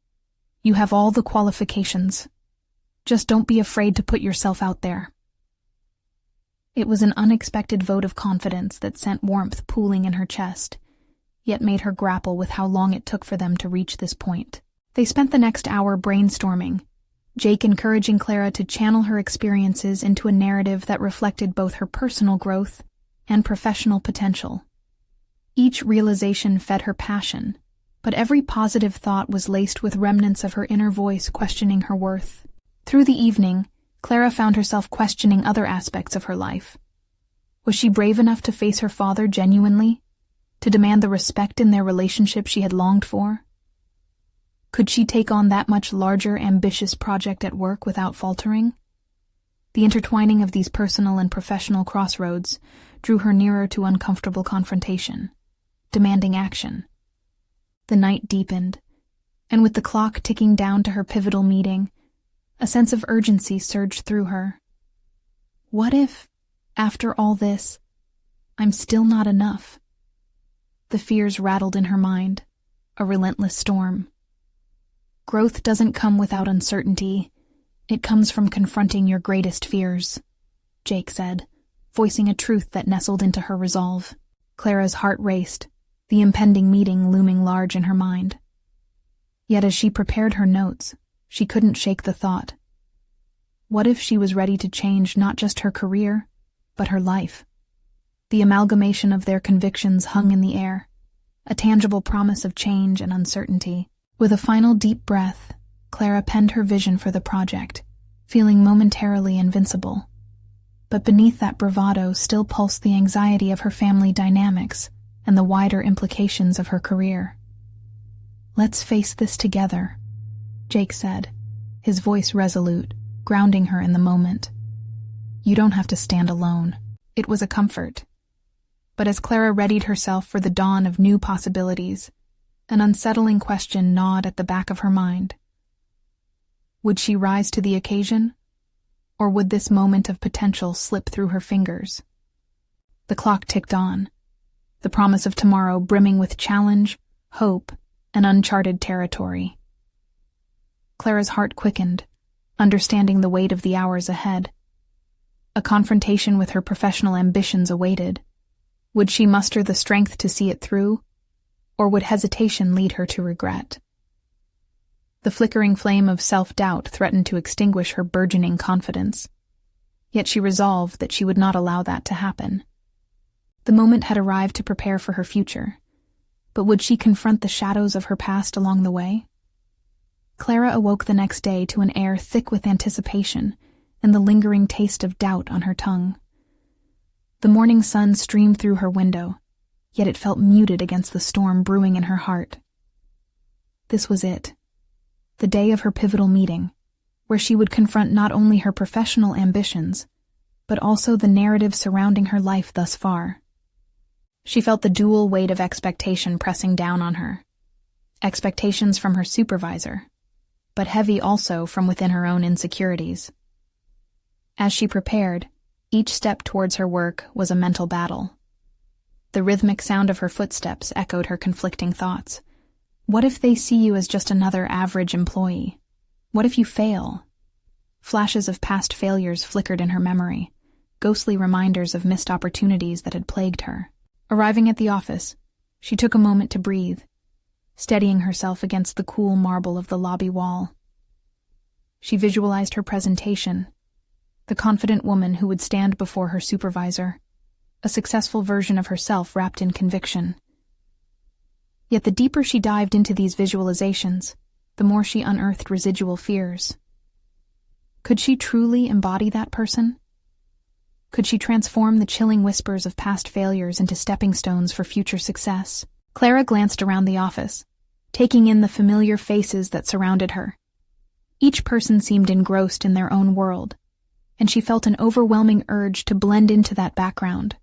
You have all the qualifications. Just don't be afraid to put yourself out there." It was an unexpected vote of confidence that sent warmth pooling in her chest, yet made her grapple with how long it took for them to reach this point. They spent the next hour brainstorming, Jake encouraging Clara to channel her experiences into a narrative that reflected both her personal growth and professional potential. Each realization fed her passion, but every positive thought was laced with remnants of her inner voice questioning her worth. Through the evening, Clara found herself questioning other aspects of her life. Was she brave enough to face her father genuinely? To demand the respect in their relationship she had longed for? Could she take on that much larger, ambitious project at work without faltering? The intertwining of these personal and professional crossroads drew her nearer to uncomfortable confrontation, demanding action. The night deepened, and with the clock ticking down to her pivotal meeting, a sense of urgency surged through her. What if, after all this, I'm still not enough? The fears rattled in her mind, a relentless storm. Growth doesn't come without uncertainty. It comes from confronting your greatest fears, Jake said, voicing a truth that nestled into her resolve. Clara's heart raced, the impending meeting looming large in her mind. Yet as she prepared her notes, she couldn't shake the thought. What if she was ready to change not just her career, but her life? The amalgamation of their convictions hung in the air, a tangible promise of change and uncertainty. With a final deep breath, Clara penned her vision for the project, feeling momentarily invincible. But beneath that bravado still pulsed the anxiety of her family dynamics and the wider implications of her career. "Let's face this together," Jake said, his voice resolute, grounding her in the moment. "You don't have to stand alone." It was a comfort. But as Clara readied herself for the dawn of new possibilities, an unsettling question gnawed at the back of her mind. Would she rise to the occasion, or would this moment of potential slip through her fingers? The clock ticked on, the promise of tomorrow brimming with challenge, hope, and uncharted territory. Clara's heart quickened, understanding the weight of the hours ahead. A confrontation with her professional ambitions awaited. Would she muster the strength to see it through, or would hesitation lead her to regret? The flickering flame of self-doubt threatened to extinguish her burgeoning confidence. Yet she resolved that she would not allow that to happen. The moment had arrived to prepare for her future, but would she confront the shadows of her past along the way? Clara awoke the next day to an air thick with anticipation and the lingering taste of doubt on her tongue. The morning sun streamed through her window, yet it felt muted against the storm brewing in her heart. This was it, the day of her pivotal meeting, where she would confront not only her professional ambitions, but also the narrative surrounding her life thus far. She felt the dual weight of expectation pressing down on her. Expectations from her supervisor, but heavy also from within her own insecurities. As she prepared, each step towards her work was a mental battle. The rhythmic sound of her footsteps echoed her conflicting thoughts. What if they see you as just another average employee? What if you fail? Flashes of past failures flickered in her memory, ghostly reminders of missed opportunities that had plagued her. Arriving at the office, she took a moment to breathe, steadying herself against the cool marble of the lobby wall. She visualized her presentation, the confident woman who would stand before her supervisor, a successful version of herself wrapped in conviction. Yet the deeper she dived into these visualizations, the more she unearthed residual fears. Could she truly embody that person? Could she transform the chilling whispers of past failures into stepping stones for future success? Clara glanced around the office, taking in the familiar faces that surrounded her. Each person seemed engrossed in their own world, and she felt an overwhelming urge to blend into that background,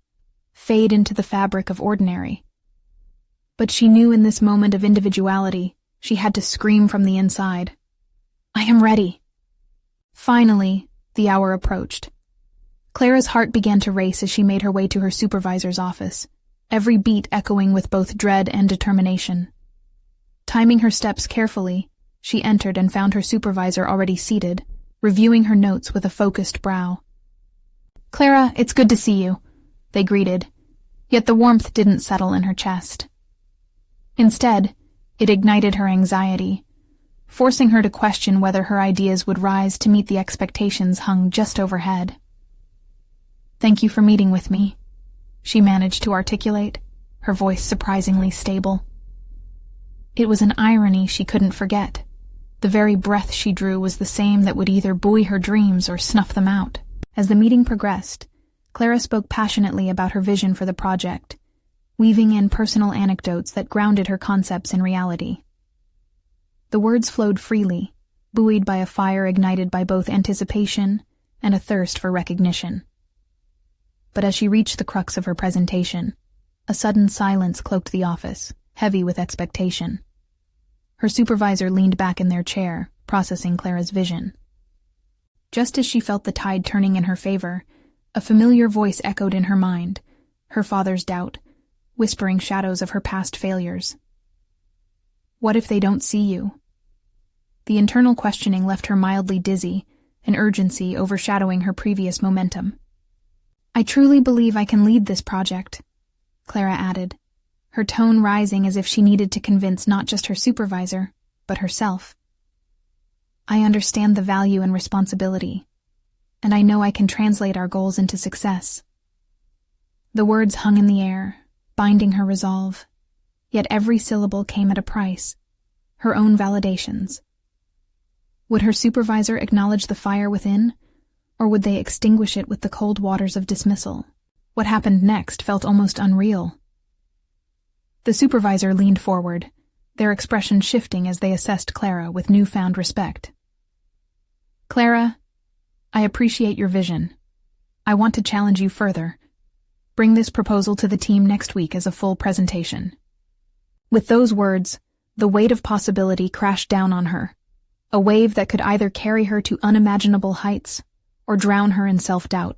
fade into the fabric of ordinary. But she knew in this moment of individuality, she had to scream from the inside. "I am ready." Finally, the hour approached. Clara's heart began to race as she made her way to her supervisor's office, every beat echoing with both dread and determination. Timing her steps carefully, she entered and found her supervisor already seated, reviewing her notes with a focused brow. "Clara, it's good to see you," they greeted, yet the warmth didn't settle in her chest. Instead, it ignited her anxiety, forcing her to question whether her ideas would rise to meet the expectations hung just overhead. "Thank you for meeting with me," she managed to articulate, her voice surprisingly stable. It was an irony she couldn't forget. The very breath she drew was the same that would either buoy her dreams or snuff them out. As the meeting progressed, Clara spoke passionately about her vision for the project, weaving in personal anecdotes that grounded her concepts in reality. The words flowed freely, buoyed by a fire ignited by both anticipation and a thirst for recognition. But as she reached the crux of her presentation, a sudden silence cloaked the office, heavy with expectation. Her supervisor leaned back in their chair, processing Clara's vision. Just as she felt the tide turning in her favor, a familiar voice echoed in her mind, her father's doubt, whispering shadows of her past failures. What if they don't see you? The internal questioning left her mildly dizzy, an urgency overshadowing her previous momentum. "I truly believe I can lead this project," Clara added, her tone rising as if she needed to convince not just her supervisor, but herself. "I understand the value and responsibility, and I know I can translate our goals into success." The words hung in the air, binding her resolve, yet every syllable came at a price, her own validations. Would her supervisor acknowledge the fire within, or would they extinguish it with the cold waters of dismissal? What happened next felt almost unreal. The supervisor leaned forward, their expression shifting as they assessed Clara with newfound respect. "Clara, I appreciate your vision. I want to challenge you further. Bring this proposal to the team next week as a full presentation." With those words, the weight of possibility crashed down on her, a wave that could either carry her to unimaginable heights or drown her in self-doubt.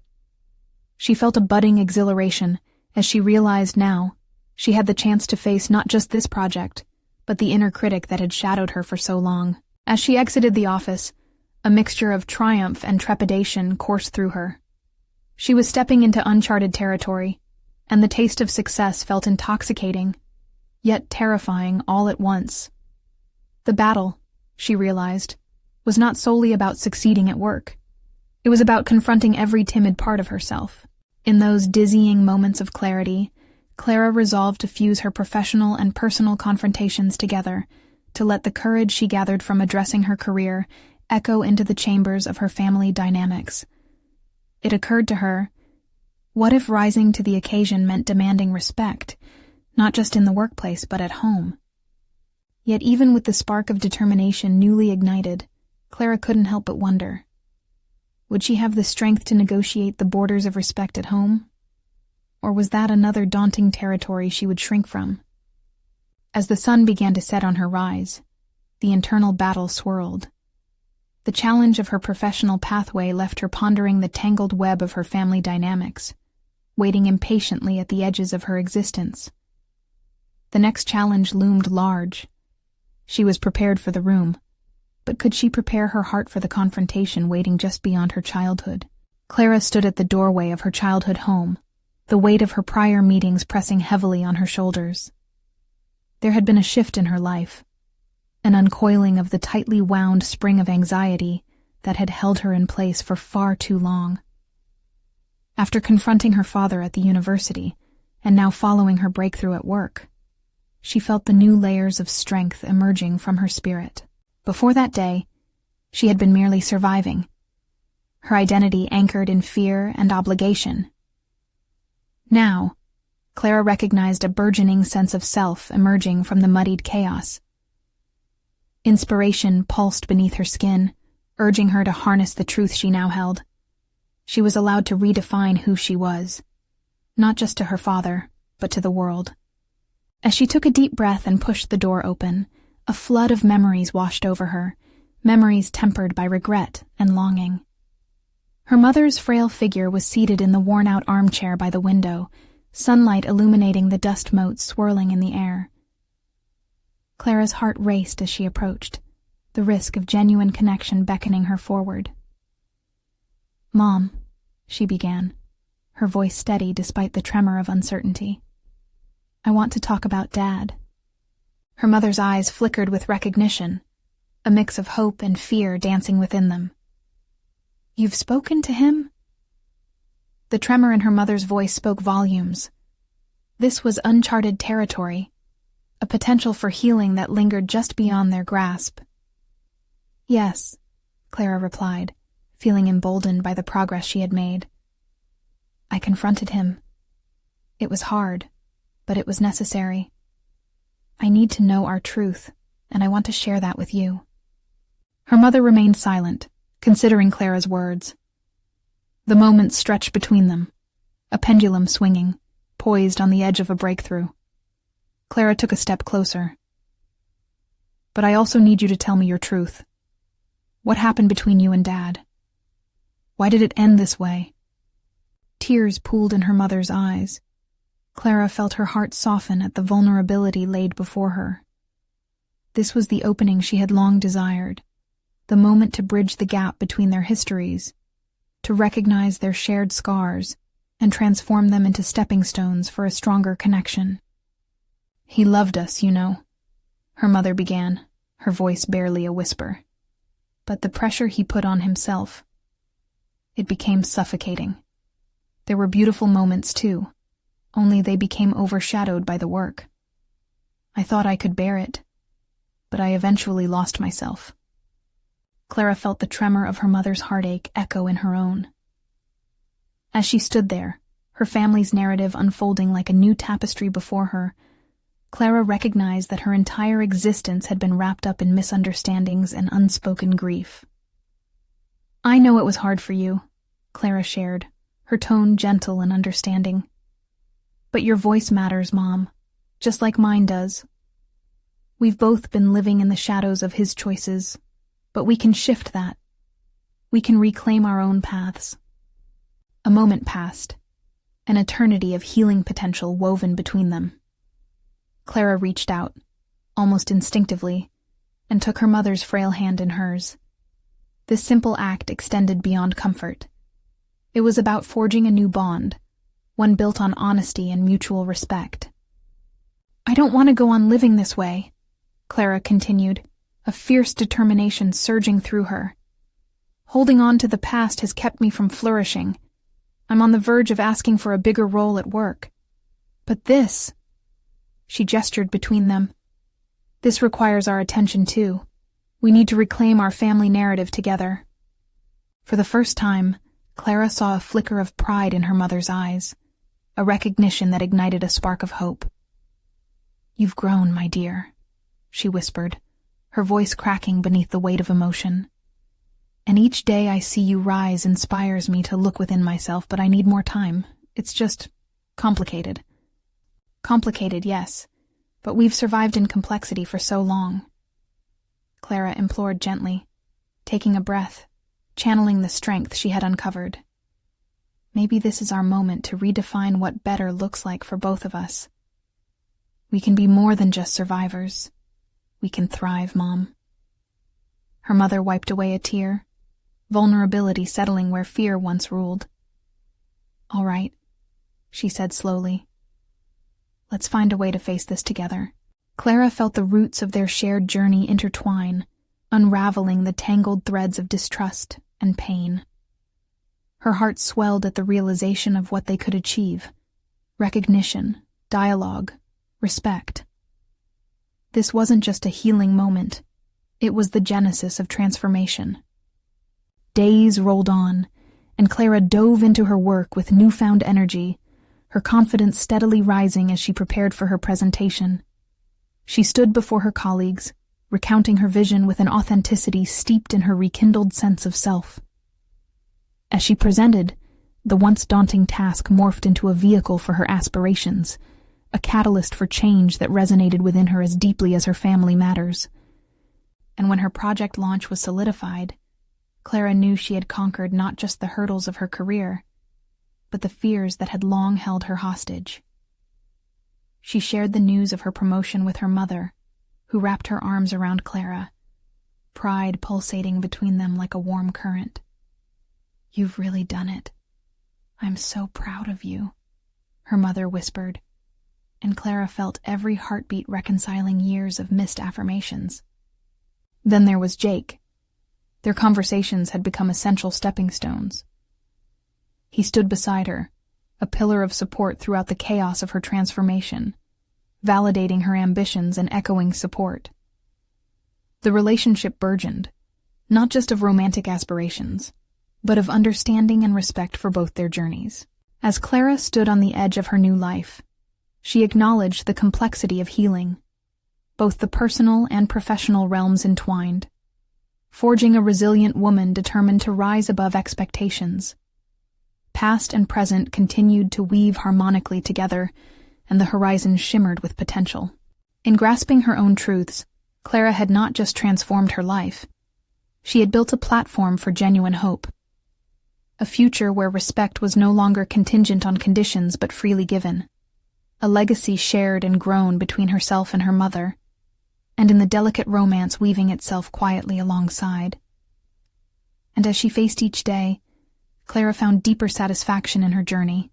She felt a budding exhilaration as she realized now she had the chance to face not just this project, but the inner critic that had shadowed her for so long. As she exited the office, a mixture of triumph and trepidation coursed through her. She was stepping into uncharted territory, and the taste of success felt intoxicating, yet terrifying all at once. The battle, she realized, was not solely about succeeding at work. It was about confronting every timid part of herself. In those dizzying moments of clarity, Clara resolved to fuse her professional and personal confrontations together, to let the courage she gathered from addressing her career echo into the chambers of her family dynamics. It occurred to her, what if rising to the occasion meant demanding respect, not just in the workplace but at home? Yet even with the spark of determination newly ignited, Clara couldn't help but wonder, would she have the strength to negotiate the borders of respect at home? Or was that another daunting territory she would shrink from? As the sun began to set on her rise, the internal battle swirled. The challenge of her professional pathway left her pondering the tangled web of her family dynamics, waiting impatiently at the edges of her existence. The next challenge loomed large. She was prepared for the room, but could she prepare her heart for the confrontation waiting just beyond her childhood? Clara stood at the doorway of her childhood home, the weight of her prior meetings pressing heavily on her shoulders. There had been a shift in her life, an uncoiling of the tightly wound spring of anxiety that had held her in place for far too long. After confronting her father at the university, and now following her breakthrough at work, she felt the new layers of strength emerging from her spirit. Before that day, she had been merely surviving, her identity anchored in fear and obligation. Now, Clara recognized a burgeoning sense of self emerging from the muddied chaos. Inspiration pulsed beneath her skin, urging her to harness the truth she now held. She was allowed to redefine who she was. not just to her father, but to the world. As she took a deep breath and pushed the door open, a flood of memories washed over her, memories tempered by regret and longing. Her mother's frail figure was seated in the worn-out armchair by the window, sunlight illuminating the dust motes swirling in the air. Clara's heart raced as she approached, the risk of genuine connection beckoning her forward. "Mom," she began, her voice steady despite the tremor of uncertainty. "I want to talk about Dad." Her mother's eyes flickered with recognition, a mix of hope and fear dancing within them. "You've spoken to him?" The tremor in her mother's voice spoke volumes. This was uncharted territory, a potential for healing that lingered just beyond their grasp. "Yes," Clara replied, feeling emboldened by the progress she had made. "I confronted him. It was hard, but it was necessary. I need to know our truth, and I want to share that with you." Her mother remained silent, considering Clara's words. The moments stretched between them, a pendulum swinging, poised on the edge of a breakthrough. Clara took a step closer. "But I also need you to tell me your truth. What happened between you and Dad? Why did it end this way?" Tears pooled in her mother's eyes. Clara felt her heart soften at the vulnerability laid before her. This was the opening she had long desired, the moment to bridge the gap between their histories, to recognize their shared scars and transform them into stepping stones for a stronger connection. "He loved us, you know," her mother began, her voice barely a whisper. "But the pressure he put on himself, it became suffocating. There were beautiful moments too, only they became overshadowed by the work. I thought I could bear it, but I eventually lost myself." Clara felt the tremor of her mother's heartache echo in her own. As she stood there, her family's narrative unfolding like a new tapestry before her, Clara recognized that her entire existence had been wrapped up in misunderstandings and unspoken grief. "I know it was hard for you," Clara shared, her tone gentle and understanding. "But your voice matters, Mom, just like mine does. We've both been living in the shadows of his choices, but we can shift that. We can reclaim our own paths." A moment passed, an eternity of healing potential woven between them. Clara reached out, almost instinctively, and took her mother's frail hand in hers. This simple act extended beyond comfort. It was about forging a new bond, one built on honesty and mutual respect. "I don't want to go on living this way," Clara continued, a fierce determination surging through her. "Holding on to the past has kept me from flourishing. I'm on the verge of asking for a bigger role at work. But this," she gestured between them, "this requires our attention too. We need to reclaim our family narrative together." For the first time, Clara saw a flicker of pride in her mother's eyes, a recognition that ignited a spark of hope. "You've grown, my dear," she whispered, her voice cracking beneath the weight of emotion. "And each day I see you rise inspires me to look within myself, but I need more time. It's just complicated." "Complicated, yes, but we've survived in complexity for so long," Clara implored gently, taking a breath, channeling the strength she had uncovered. "Maybe this is our moment to redefine what better looks like for both of us. We can be more than just survivors. We can thrive, Mom." Her mother wiped away a tear, vulnerability settling where fear once ruled. "All right," she said slowly. "Let's find a way to face this together." Clara felt the roots of their shared journey intertwine, unraveling the tangled threads of distrust and pain. Her heart swelled at the realization of what they could achieve: recognition, dialogue, respect. This wasn't just a healing moment. It was the genesis of transformation. Days rolled on, and Clara dove into her work with newfound energy, her confidence steadily rising as she prepared for her presentation. She stood before her colleagues, recounting her vision with an authenticity steeped in her rekindled sense of self. As she presented, The once daunting task morphed into a vehicle for her aspirations, a catalyst for change that resonated within her as deeply as her family matters. And when her project launch was solidified, Clara knew she had conquered not just the hurdles of her career, but the fears that had long held her hostage. She shared the news of her promotion with her mother, who wrapped her arms around Clara, pride pulsating between them like a warm current. "You've really done it. I'm so proud of you," her mother whispered, and Clara felt every heartbeat reconciling years of missed affirmations. Then there was Jake. Their conversations had become essential stepping stones. He stood beside her, a pillar of support throughout the chaos of her transformation, validating her ambitions and echoing support. The relationship burgeoned, not just of romantic aspirations, but of understanding and respect for both their journeys. As Clara stood on the edge of her new life, she acknowledged the complexity of healing, both the personal and professional realms entwined, forging a resilient woman determined to rise above expectations. Past and present continued to weave harmonically together, and the horizon shimmered with potential. In grasping her own truths, Clara had not just transformed her life. She had built a platform for genuine hope. A future where respect was no longer contingent on conditions but freely given. A legacy shared and grown between herself and her mother, and in the delicate romance weaving itself quietly alongside. And as she faced each day, Clara found deeper satisfaction in her journey,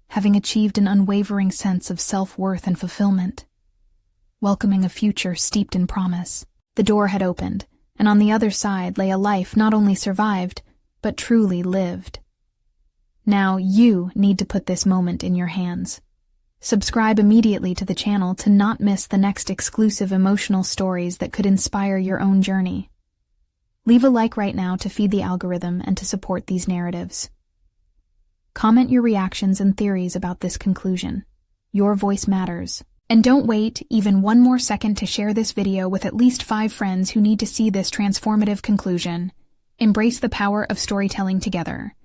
having achieved an unwavering sense of self-worth and fulfillment. Welcoming a future steeped in promise, the door had opened, and on the other side lay a life not only survived, but truly lived. Now you need to put this moment in your hands. Subscribe immediately to the channel to not miss the next exclusive emotional stories that could inspire your own journey. Leave a like right now to feed the algorithm and to support these narratives. Comment your reactions and theories about this conclusion. Your voice matters. And don't wait even one more second to share this video with at least 5 friends who need to see this transformative conclusion. Embrace the power of storytelling together.